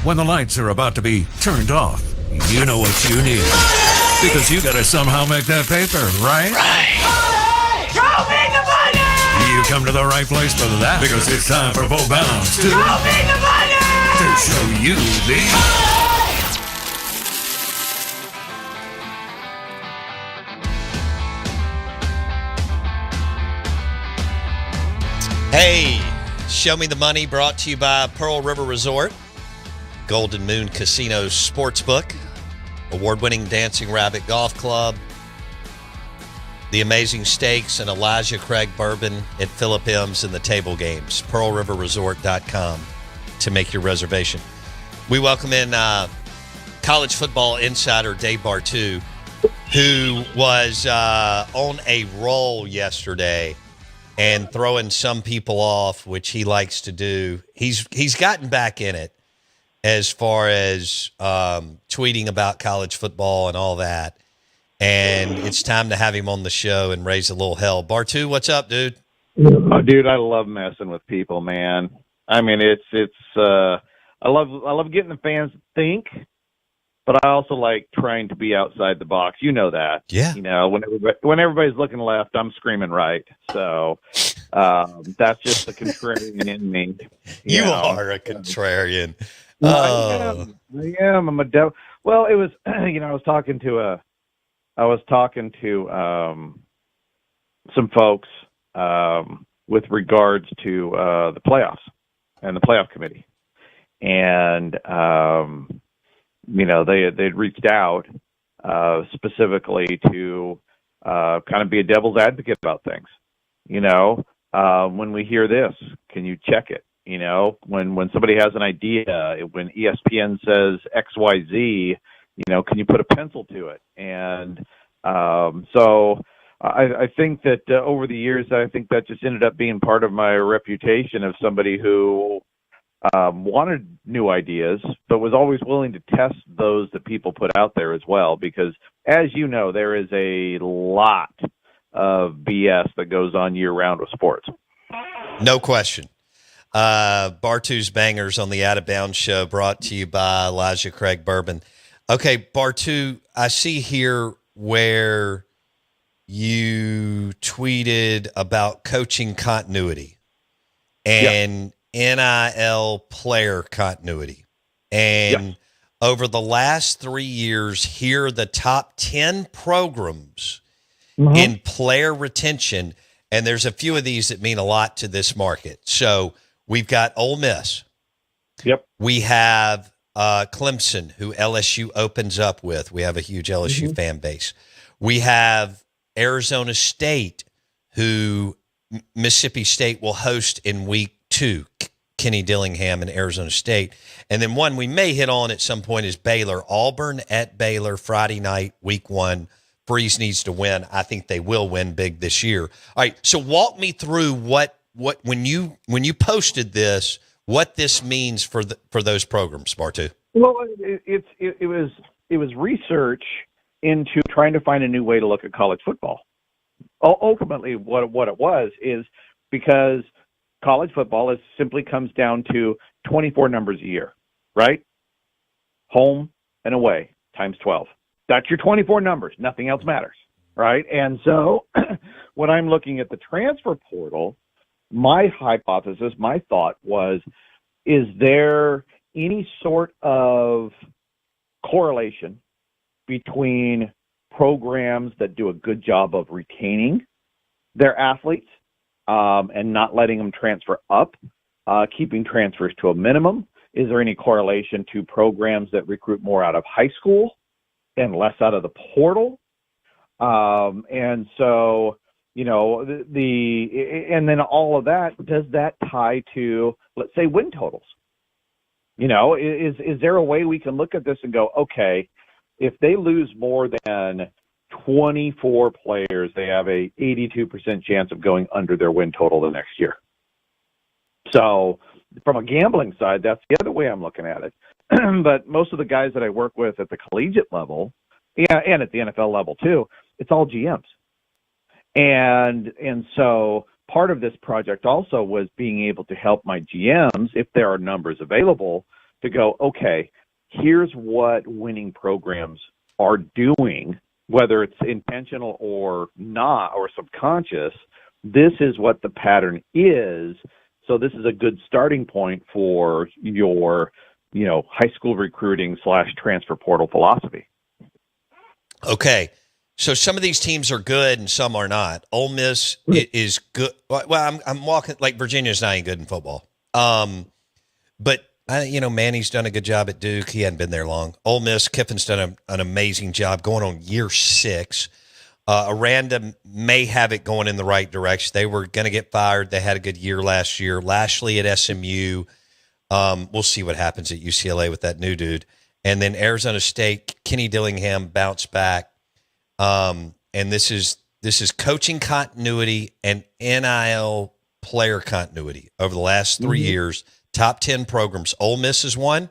When the lights are about to be turned off, you know what you need. Because you gotta somehow make that paper, right? Right. Show me the money! You come to the right place for that. Because it's time for Bo Bounds to... Show me the money! To show you the... Hey, Show Me the Money brought to you by Pearl River Resort, Golden Moon Casino Sportsbook, award-winning Dancing Rabbit Golf Club, the Amazing Steaks and Elijah Craig Bourbon at Philip M's and the Table Games. PearlRiverResort.com to make your reservation. We welcome in college football insider Dave Bartoo, who was on a roll yesterday and throwing some people off, which he likes to do. He's gotten back in it as far as tweeting about college football and all that. And it's time to have him on the show and raise a little hell. Bartoo, what's up, dude? Oh, dude, I love messing with people, man. I mean, I love getting the fans to think, but I also like trying to be outside the box. You know that. Yeah. You know, when everybody's looking left, I'm screaming right. So that's just the contrarian in me. You are a contrarian. I am. I'm a devil. Well, it was. I was talking to some folks with regards to the playoffs and the playoff committee, and they'd reached out specifically to kind of be a devil's advocate about things. When we hear this, can you check it? When somebody has an idea, when ESPN says XYZ, can you put a pencil to it? And so I think that over the years, I think that just ended up being part of my reputation of somebody who wanted new ideas, but was always willing to test those that people put out there as well. Because, as you know, there is a lot of BS that goes on year-round with sports. No question. Bartoo's Bangers on the Out of Bounds Show, brought to you by Elijah Craig Bourbon. Okay, Bartoo, I see here where you tweeted about coaching continuity and NIL player continuity. And over the last 3 years, here are the top 10 programs in player retention. And there's a few of these that mean a lot to this market. So we've got Ole Miss. Yep. We have Clemson, who LSU opens up with. We have a huge LSU fan base. We have Arizona State, who Mississippi State will host in week 2, Kenny Dillingham and Arizona State. And then one we may hit on at some point is Baylor. Auburn at Baylor, Friday night, week 1. Freeze needs to win. I think they will win big this year. All right, so walk me through what when you posted this, what this means for those programs, Bartoo. Well, it was research into trying to find a new way to look at college football. Ultimately, what it was is because college football simply comes down to 24 numbers a year, right? Home and away times 12. That's your 24 numbers. Nothing else matters, right? And so when I'm looking at the transfer portal, my hypothesis, my thought was, is there any sort of correlation between programs that do a good job of retaining their athletes and not letting them transfer up, keeping transfers to a minimum? Is there any correlation to programs that recruit more out of high school and less out of the portal? And so, and then all of that, does that tie to, let's say, win totals? Is there a way we can look at this and go, okay, if they lose more than 24 players, they have a 82% chance of going under their win total the next year. So from a gambling side, that's the other way I'm looking at it. But most of the guys that I work with at the collegiate level, and at the NFL level too, it's all GMs. And so part of this project also was being able to help my GMs, if there are numbers available, to go, okay, here's what winning programs are doing, whether it's intentional or not or subconscious. This is what the pattern is. So this is a good starting point for your, high school recruiting / transfer portal philosophy. Okay. So some of these teams are good and some are not. Ole Miss is good. Well, I'm walking like Virginia's not any good in football. But Manny's done a good job at Duke. He hadn't been there long. Ole Miss, Kiffin's done an amazing job going on year 6. Aranda may have it going in the right direction. They were going to get fired. They had a good year last year. Lashley at SMU. We'll see what happens at UCLA with that new dude. And then Arizona State, Kenny Dillingham bounced back. And this is coaching continuity and NIL player continuity over the last 3 years. Top 10 programs. Ole Miss is one.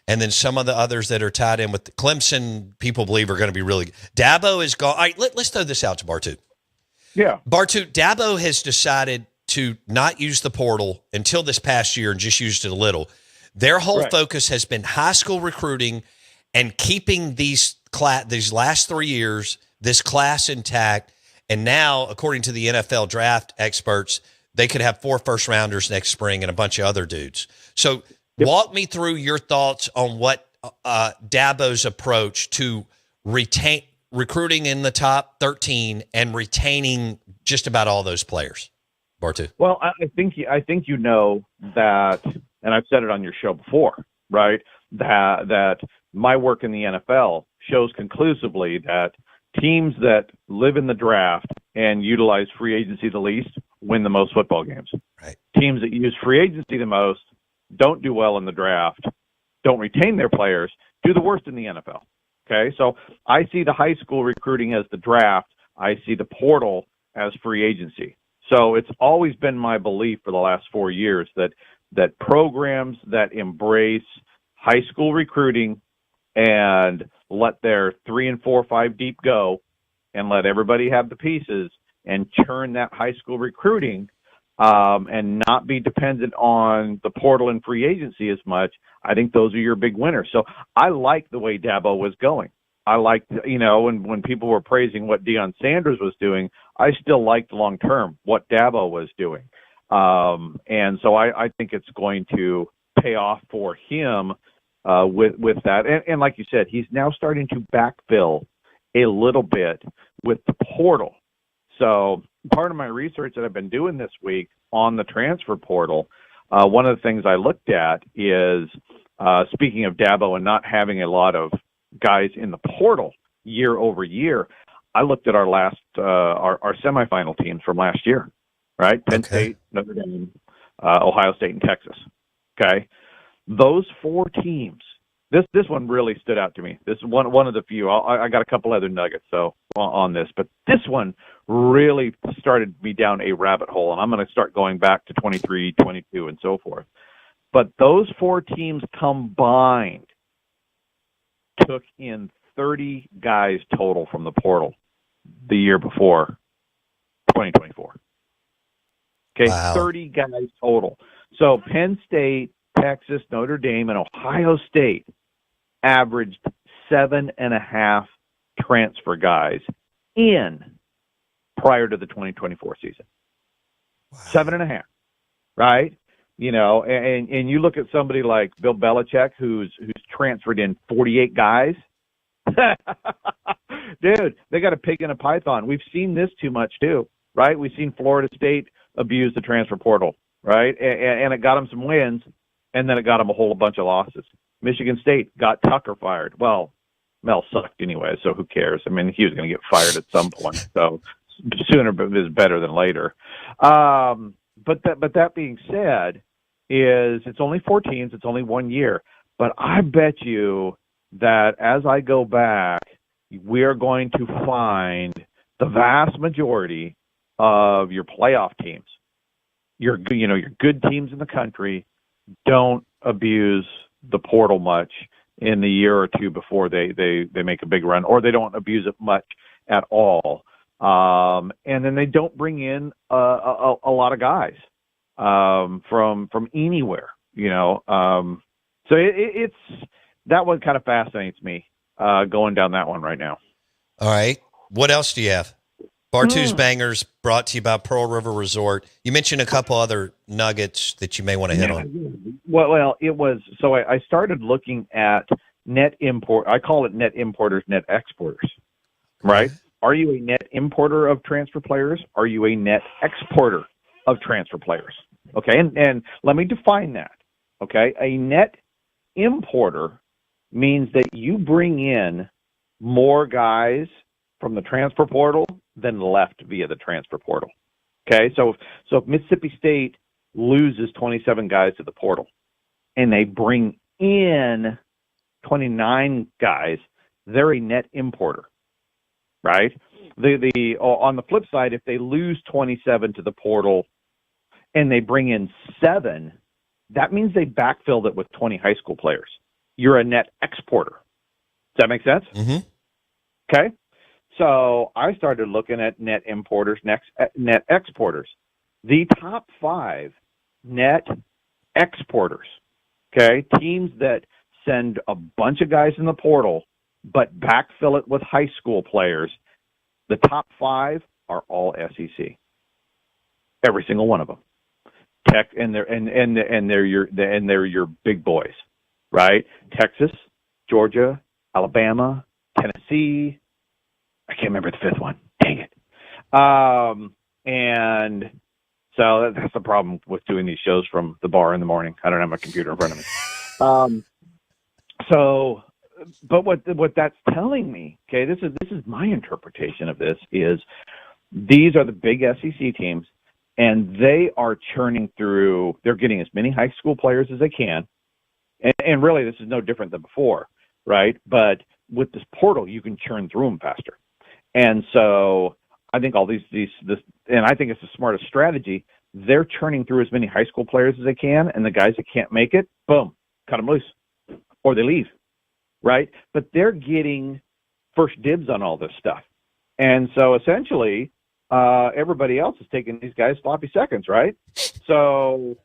And then some of the others that are tied in with the Clemson, people believe are going to be really good. Dabo is gone. All right, let's throw this out to Bartoo. Yeah. Bartoo, Dabo has decided to not use the portal until this past year and just used it a little. Their whole focus has been high school recruiting and keeping these last 3 years, this class intact. And now, according to the NFL draft experts, they could have 4 first-rounders next spring and a bunch of other dudes. So walk me through your thoughts on what Dabo's approach to recruiting in the top 13 and retaining just about all those players. Bartoo. Well, I think you know that, and I've said it on your show before, right? That my work in the NFL shows conclusively that teams that live in the draft and utilize free agency the least win the most football games. Right. Teams that use free agency the most don't do well in the draft, don't retain their players, do the worst in the NFL. Okay, so I see the high school recruiting as the draft. I see the portal as free agency. So it's always been my belief for the last 4 years that programs that embrace high school recruiting and let their 3 and 4, 5 deep go and let everybody have the pieces and churn that high school recruiting and not be dependent on the portal and free agency as much, I think those are your big winners. So I like the way Dabo was going. I liked, when people were praising what Deion Sanders was doing, I still liked long term what Dabo was doing. And so I think it's going to pay off for him with that. And like you said, he's now starting to backfill a little bit with the portal. So part of my research that I've been doing this week on the transfer portal, one of the things I looked at is, speaking of Dabo and not having a lot of guys in the portal year over year, I looked at our last our semifinal teams from last year, right? Penn State, Notre Dame, Ohio State, and Texas. Okay, those 4 teams. This one really stood out to me. This is one of the few. I got a couple other nuggets on this, but this one really started me down a rabbit hole, and I'm going to start going back to 23, 22, and so forth. But those 4 teams combined took in 30 guys total from the portal the year before 2024. Okay, wow. 30 guys total. So Penn State, Texas, Notre Dame, and Ohio State averaged 7.5 transfer guys in prior to the 2024 season. Wow. 7.5, right? And you look at somebody like Bill Belichick, who's transferred in 48 guys. Dude, they got a pig in a python. We've seen this too much too, right? We've seen Florida State abuse the transfer portal, right? And it got them some wins, and then it got them a whole bunch of losses. Michigan State got Tucker fired. Well, Mel sucked anyway, so who cares? I mean, he was going to get fired at some point, so sooner is better than later. But that being said, it's only 4 teams, it's only 1 year. But I bet you that as I go back, we are going to find the vast majority of your playoff teams, your good teams in the country, don't abuse the portal much in the year or two before they make a big run, or they don't abuse it much at all. And then they don't bring in a lot of guys from anywhere. So it's that one kind of fascinates me going down that one right now. All right. What else do you have? Bartoo's Bangers brought to you by Pearl River Resort. You mentioned a couple other nuggets that you may want to hit on. Well, it was so I started looking at net import. I call it net importers, net exporters. Right? Are you a net importer of transfer players? Are you a net exporter of transfer players? Okay, and let me define that. Okay, a net importer means that you bring in more guys from the transfer portal than left via the transfer portal. Okay, so if Mississippi State loses 27 guys to the portal and they bring in 29 guys, they're a net importer, right? On the flip side, if they lose 27 to the portal and they bring in 7, that means they backfilled it with 20 high school players. You're a net exporter. Does that make sense? Mm-hmm. Okay. So I started looking at net importers, net exporters. The top 5 net exporters, okay, teams that send a bunch of guys in the portal but backfill it with high school players, the top 5 are all SEC. Every single one of them. Tech and they're your big boys, right? Texas, Georgia, Alabama, Tennessee. I can't remember the 5th one. Dang it. And so that's the problem with doing these shows from the bar in the morning. I don't have my computer in front of me. But what that's telling me, okay, this is my interpretation of this, is these are the big SEC teams, and they are churning through. They're getting as many high school players as they can, and really this is no different than before, right? But with this portal, you can churn through them faster, and so I think all this, and I think it's the smartest strategy. They're churning through as many high school players as they can, and the guys that can't make it, boom, cut them loose, or they leave, right? But they're getting first dibs on all this stuff, and so essentially, everybody else is taking these guys sloppy seconds, right? So,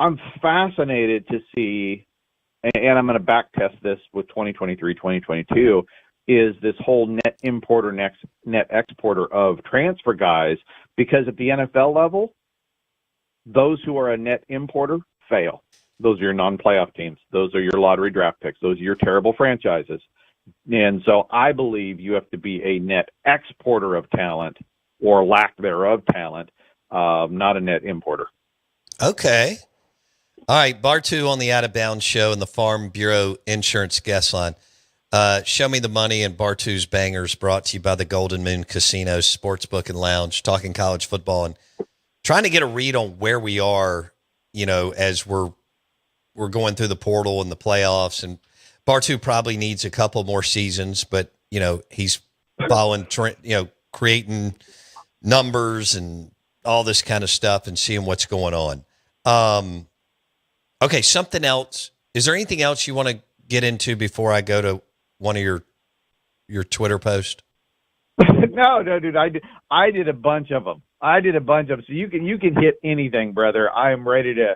I'm fascinated to see, and I'm going to back test this with 2023, 2022, is this whole net importer, net exporter of transfer guys, because at the NFL level, those who are a net importer fail. Those are your non-playoff teams. Those are your lottery draft picks. Those are your terrible franchises. And so I believe you have to be a net exporter of talent or lack thereof talent, not a net importer. Okay. All right. Bartoo on the Out of Bounds show and the Farm Bureau Insurance guest line. Show Me the Money and Bartoo's Bangers brought to you by the Golden Moon Casino Sportsbook and Lounge, talking college football and trying to get a read on where we are, as we're going through the portal and the playoffs. And Bartoo probably needs a couple more seasons, but, he's following, creating numbers and all this kind of stuff and seeing what's going on. Okay, something else. Is there anything else you want to get into before I go to one of your Twitter posts? No, dude. I did a bunch of them. So you can hit anything, brother. I am ready to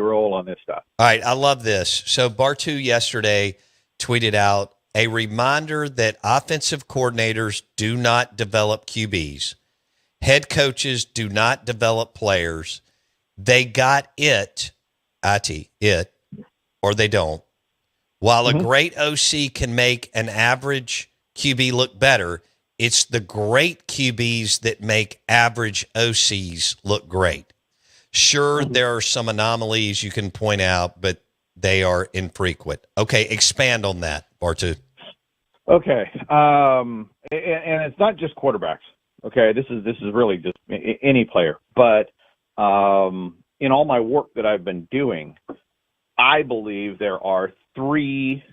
roll on this stuff. All right, I love this. So Bartoo yesterday tweeted out a reminder that offensive coordinators do not develop QBs. Head coaches do not develop players. They got it, or they don't. While a great OC can make an average QB look better, it's the great QBs that make average OCs look great. Sure, there are some anomalies you can point out, but they are infrequent. Okay, expand on that, Bartoo. Okay, and it's not just quarterbacks. Okay, this is really just any player. But in all my work that I've been doing, I believe there are 3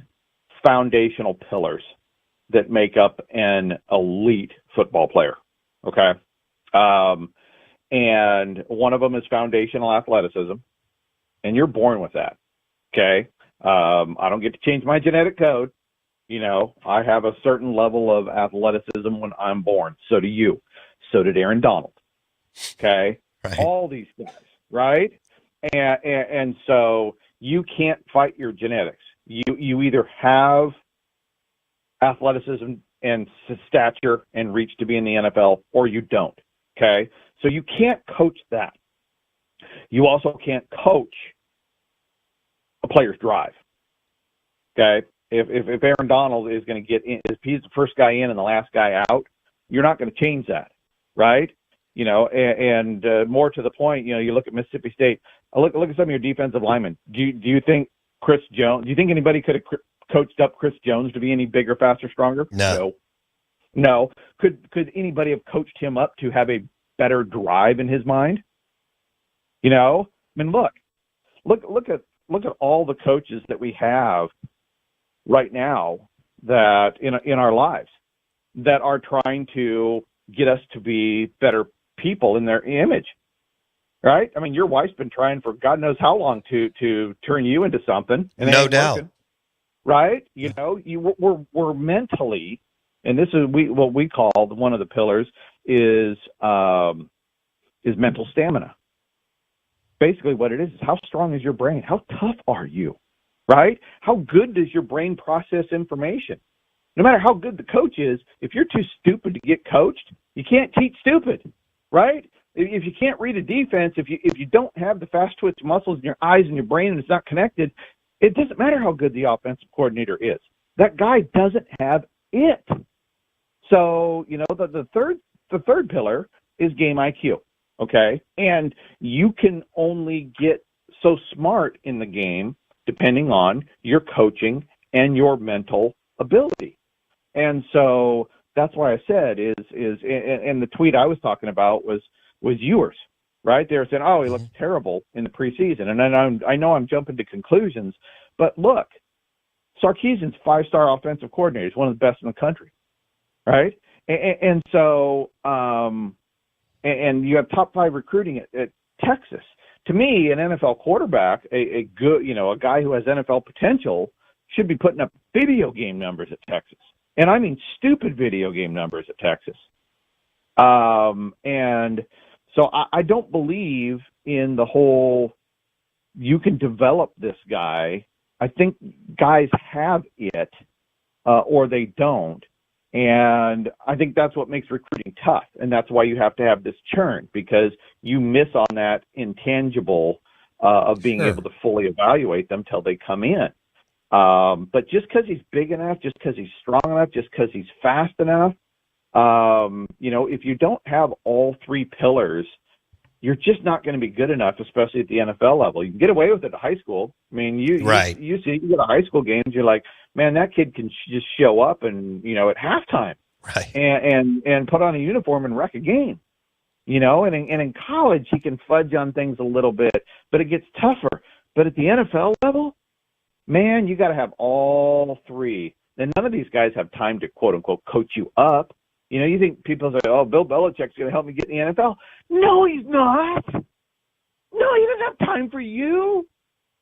foundational pillars that make up an elite football player. Okay. And one of them is foundational athleticism, and you're born with that. Okay. I don't get to change my genetic code. I have a certain level of athleticism when I'm born. So do you. So did Aaron Donald. Okay. Right. All these guys, right? And so you can't fight your genetics. You either have athleticism and stature and reach to be in the NFL, or you don't. Okay, so you can't coach that. You also can't coach a player's drive. Okay, if Aaron Donald is going to get in, if he's the first guy in and the last guy out, you're not going to change that, right? You know, and more to the point, you know, you look at Mississippi State. Look at some of your defensive linemen. Do you think Chris Jones? Do you think anybody could have coached up Chris Jones to be any bigger, faster, stronger? No. Could anybody have coached him up to have a better drive in his mind? You know, I mean, look at all the coaches that we have right now that in our lives that are trying to get us to be better people in their image, right? I mean, your wife's been trying for God knows how long to turn you into something, and no doubt, working, right? You know, we're mentally, and this is what we call one of the pillars is mental stamina. Basically, what it is how strong is your brain? How tough are you, right? How good does your brain process information? No matter how good the coach is, if you're too stupid to get coached, you can't teach stupid, right? If you can't read a defense, if you don't have the fast twitch muscles in your eyes and your brain and it's not connected, it doesn't matter how good the offensive coordinator is. That guy doesn't have it. So, you know, the third pillar is game IQ, okay? And you can only get so smart in the game depending on your coaching and your mental ability. And so that's why I said and the tweet I was talking about was Ewers, right? They were saying, oh, he looks terrible in the preseason. And then I know I'm jumping to conclusions, but look, Sarkisian's 5-star offensive coordinator. He's one of the best in the country, right? And so and you have top 5 recruiting at Texas. To me, an NFL quarterback, a good, you know, a guy who has NFL potential should be putting up video game numbers at Texas. And I mean stupid video game numbers at Texas. And so I don't believe in the whole you can develop this guy. I think guys have it or they don't. And I think that's what makes recruiting tough. And that's why you have to have this churn, because you miss on that intangible of being able to fully evaluate them till they come in. But just because he's big enough, just because he's strong enough, just because he's fast enough, you know, if you don't have all 3 pillars, you're just not going to be good enough, especially at the NFL level. You can get away with it at high school. I mean, you see, you go to high school games, you're like, man, that kid can just show up and, you know, at halftime and put on a uniform and wreck a game, you know, and in college, he can fudge on things a little bit, but it gets tougher. But at the NFL level, man, you got to have all 3. And none of these guys have time to, quote unquote, coach you up. You know, you think people say, oh, Bill Belichick's going to help me get in the NFL. No, he's not. No, he doesn't have time for you.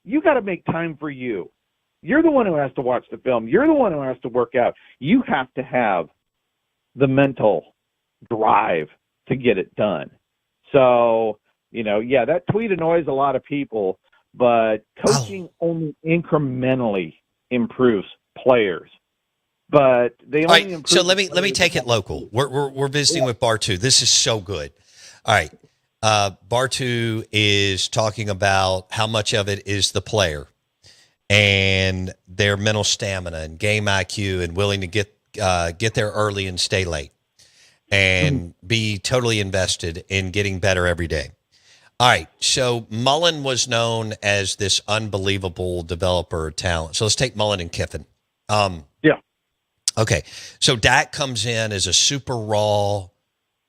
You got to make time for you. You're the one who has to watch the film. You're the one who has to work out. You have to have the mental drive to get it done. So, you know, yeah, that tweet annoys a lot of people, but coaching only incrementally improves players. But they only improve. So let me take it local. We're visiting with Bartoo. This is so good. All right. Bartoo is talking about how much of it is the player and their mental stamina and game IQ and willing to get there early and stay late and be totally invested in getting better every day. All right. So Mullen was known as this unbelievable developer talent. So let's take Mullen and Kiffin. Okay, so Dak comes in as a super raw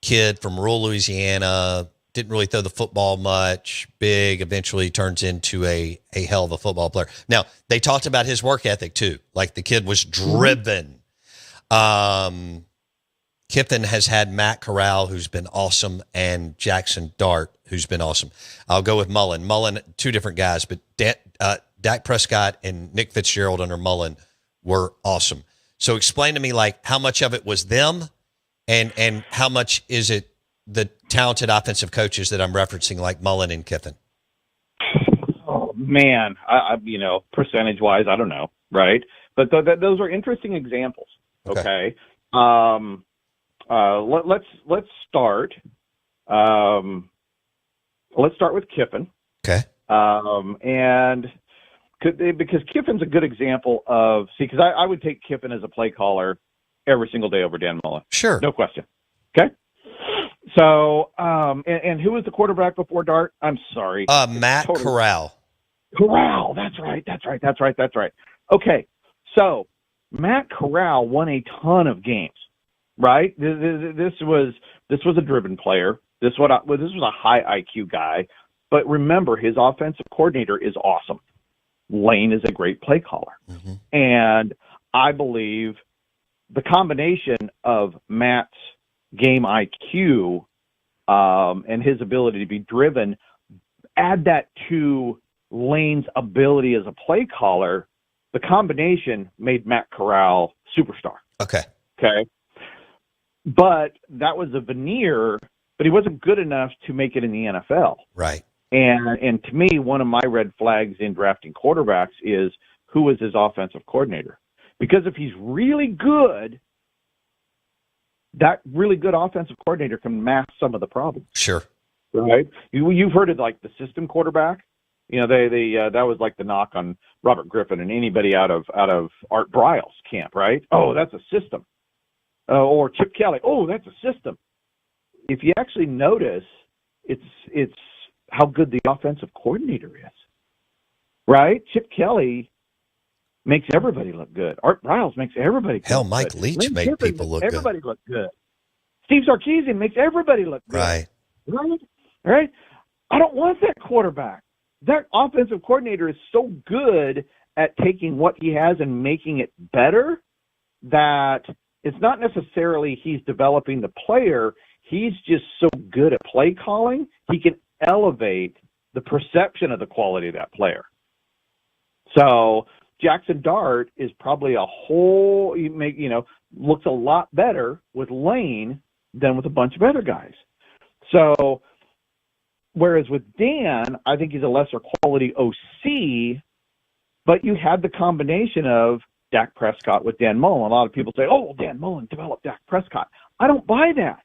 kid from rural Louisiana, didn't really throw the football much, big, eventually turns into a hell of a football player. Now, they talked about his work ethic too, like the kid was driven. Kiffin has had Matt Corral, who's been awesome, and Jackson Dart, who's been awesome. I'll go with Mullen. Mullen, 2 different guys, but Dak Prescott and Nick Fitzgerald under Mullen were awesome. So explain to me, like, how much of it was them and how much is it the talented offensive coaches that I'm referencing, like Mullen and Kiffin? Man, percentage-wise, I don't know, right? But those are interesting examples. Okay. Let's start. Let's start with Kiffin. Okay. Because Kiffin's a good example of because I would take Kiffin as a play caller every single day over Dan Mullen. Sure. No question. Okay. So, and who was the quarterback before Dart? I'm sorry. Matt Corral. Corral. That's right. Okay. So Matt Corral won a ton of games, right? This was a driven player. This was a high IQ guy. But remember, his offensive coordinator is awesome. Lane is a great play caller. Mm-hmm. And I believe the combination of Matt's game IQ and his ability to be driven, add that to Lane's ability as a play caller, the combination made Matt Corral superstar. Okay. But that was a veneer, but he wasn't good enough to make it in the NFL. Right. And to me, one of my red flags in drafting quarterbacks is who is his offensive coordinator. Because if he's really good, that really good offensive coordinator can mask some of the problems. Sure. Right? You've heard of like the system quarterback. That was like the knock on Robert Griffin and anybody out of Art Briles' camp, right? Oh, that's a system. Or Chip Kelly. Oh, that's a system. If you actually notice, it's how good the offensive coordinator is, right? Chip Kelly makes everybody look good. Art Briles makes everybody look good. Hell, Mike Leach made people look good. Everybody look good. Steve Sarkisian makes everybody look good. Right. I don't want that quarterback. That offensive coordinator is so good at taking what he has and making it better that it's not necessarily he's developing the player. He's just so good at play calling, he can elevate the perception of the quality of that player. So Jackson Dart is probably looks a lot better with Lane than with a bunch of other guys. So whereas with Dan, I think he's a lesser quality OC, but you had the combination of Dak Prescott with Dan Mullen. A lot of people say, oh, Dan Mullen developed Dak Prescott. I don't buy that.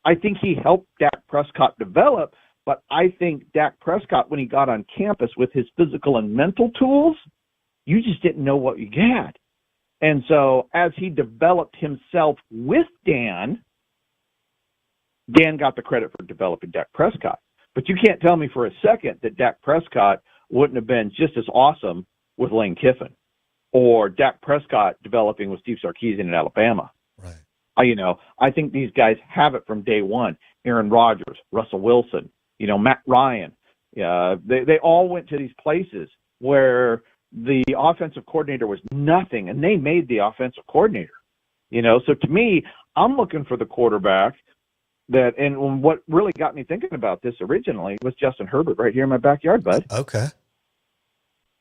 I think he helped Dak Prescott develop, but I think Dak Prescott, when he got on campus with his physical and mental tools, you just didn't know what you had. And so as he developed himself with Dan got the credit for developing Dak Prescott. But you can't tell me for a second that Dak Prescott wouldn't have been just as awesome with Lane Kiffin or Dak Prescott developing with Steve Sarkisian in Alabama. Right. I think these guys have it from day one. Aaron Rodgers, Russell Wilson, Matt Ryan. They all went to these places where the offensive coordinator was nothing, and they made the offensive coordinator. So to me, I'm looking for the quarterback and what really got me thinking about this originally was Justin Herbert right here in my backyard, bud. Okay.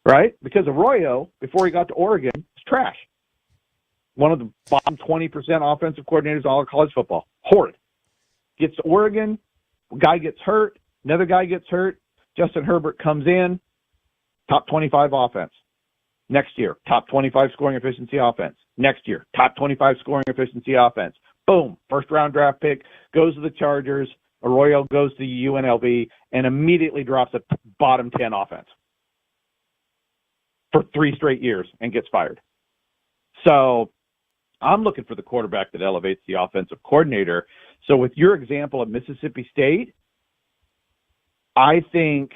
Right? Because Arroyo, before he got to Oregon, was trash. One of the bottom 20% offensive coordinators in all of college football. Horrid. Gets to Oregon, guy gets hurt, another guy gets hurt. Justin Herbert comes in, top 25 offense. Next year, top 25 scoring efficiency offense. Next year, top 25 scoring efficiency offense. Boom, first-round draft pick, goes to the Chargers. Arroyo goes to UNLV and immediately drops a bottom 10 offense for 3 straight years and gets fired. So I'm looking for the quarterback that elevates the offensive coordinator. So with your example of Mississippi State, I think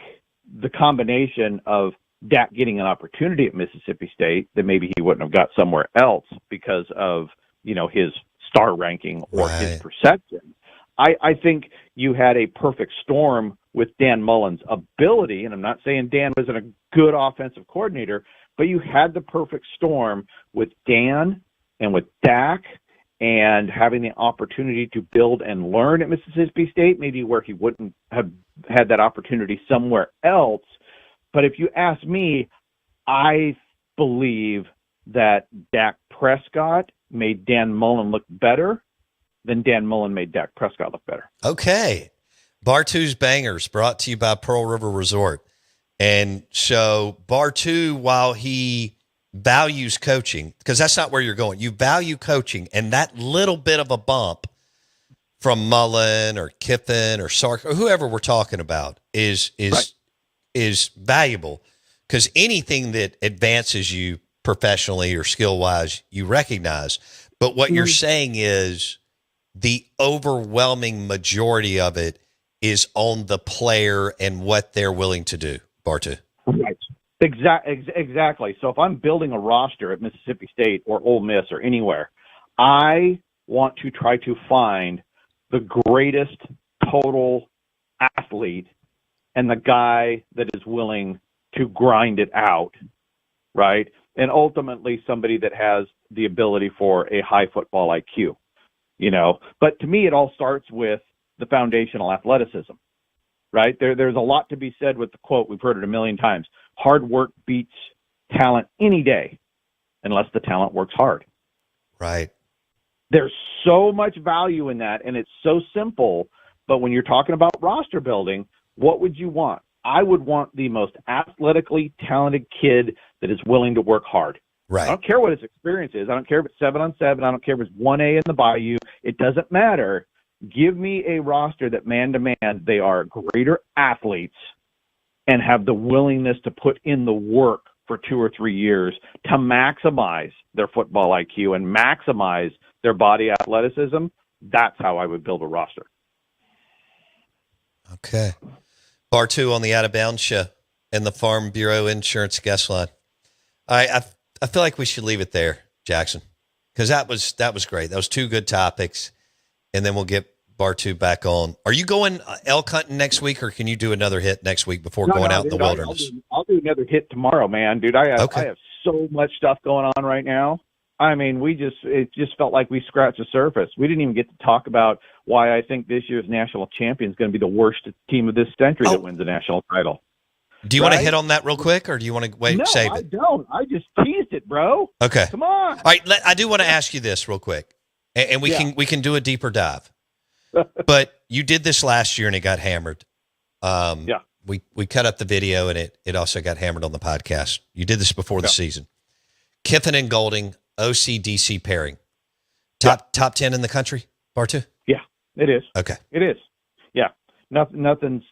the combination of Dak getting an opportunity at Mississippi State that maybe he wouldn't have got somewhere else because of, his star ranking or his perception. I think you had a perfect storm with Dan Mullen's ability, and I'm not saying Dan wasn't a good offensive coordinator, but you had the perfect storm with Dan and with Dak and having the opportunity to build and learn at Mississippi State, maybe where he wouldn't have had that opportunity somewhere else. But if you ask me, I believe that Dak Prescott made Dan Mullen look better than Dan Mullen made Dak Prescott look better. Okay. Bartoo's Bangers brought to you by Pearl River Resort. And so Bartoo, while he values coaching, because that's not where you're going, you value coaching, and that little bit of a bump from Mullen or Kiffin or Sark or whoever we're talking about is valuable, because anything that advances you professionally or skill wise, you recognize. But what you're saying is the overwhelming majority of it is on the player and what they're willing to do, Bartoo. Right. Exactly. So if I'm building a roster at Mississippi State or Ole Miss or anywhere, I want to try to find the greatest total athlete and the guy that is willing to grind it out, right? And ultimately somebody that has the ability for a high football IQ, But to me, it all starts with the foundational athleticism, right? There's a lot to be said with the quote. We've heard it a million times. Hard work beats talent any day unless the talent works hard. Right. There's so much value in that, and it's so simple. But when you're talking about roster building, what would you want? I would want the most athletically talented kid that is willing to work hard. Right. I don't care what his experience is. I don't care if it's 7-on-7. I don't care if it's 1A in the Bayou. It doesn't matter. Give me a roster that man-to-man, they are greater athletes and have the willingness to put in the work for 2 or 3 years to maximize their football IQ and maximize their body athleticism. That's how I would build a roster. Okay. Bartoo on the Out of Bounds show and the Farm Bureau Insurance guest line. I feel like we should leave it there, Jackson, because that was great. That was 2 good topics, and then we'll get Bartoo back on. Are you going elk hunting next week, or can you do another hit next week before going out in the wilderness? I'll do another hit tomorrow, man, dude. I have so much stuff going on right now. I mean, it just felt like we scratched the surface. We didn't even get to talk about why I think this year's national champion is going to be the worst team of this century that wins the national title. Do you want to hit on that real quick, or do you want to wait? No, save it? I don't. I just teased it, bro. Okay. Come on. All right. I do want to ask you this real quick, and we can do a deeper dive. But you did this last year, and it got hammered. We cut up the video, and it also got hammered on the podcast. You did this before the season. Kiffin and Golding, OCDC pairing. Top 10 in the country, Bartoo? Yeah, it is. Okay. It is. Yeah. Nothing's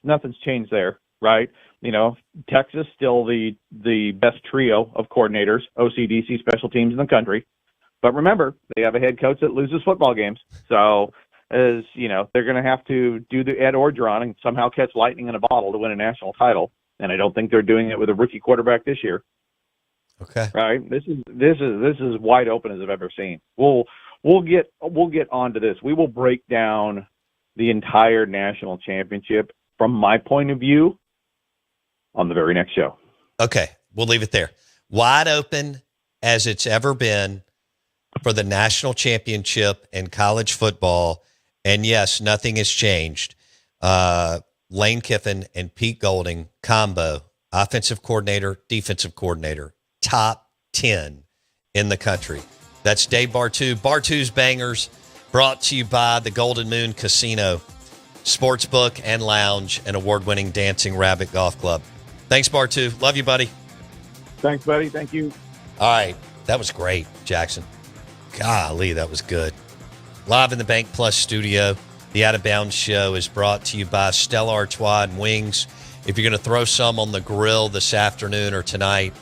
changed there, right? Texas still the best trio of coordinators, OCDC special teams in the country. But remember, they have a head coach that loses football games. So, they're going to have to do the Ed Orgeron and somehow catch lightning in a bottle to win a national title. And I don't think they're doing it with a rookie quarterback this year. Okay. Right. This is wide open as I've ever seen. We'll get onto this. We will break down the entire national championship from my point of view on the very next show. Okay. We'll leave it there. Wide open as it's ever been for the national championship in college football. And yes, nothing has changed. Lane Kiffin and Pete Golding combo, offensive coordinator, defensive coordinator, top 10 in the country. That's Dave Bartoo. Bartoo's Bangers, brought to you by the Golden Moon Casino, Sportsbook and Lounge, and award-winning Dancing Rabbit Golf Club. Thanks, Bartoo. Love you, buddy. Thanks, buddy. Thank you. All right. That was great, Jackson. Golly, that was good. Live in the Bank Plus studio, the Out of Bounds show is brought to you by Stella Artois and Wings. If you're going to throw some on the grill this afternoon or tonight,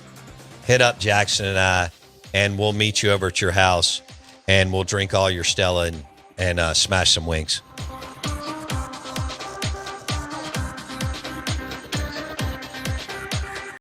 hit up Jackson and I, and we'll meet you over at your house, and we'll drink all your Stella and smash some wings.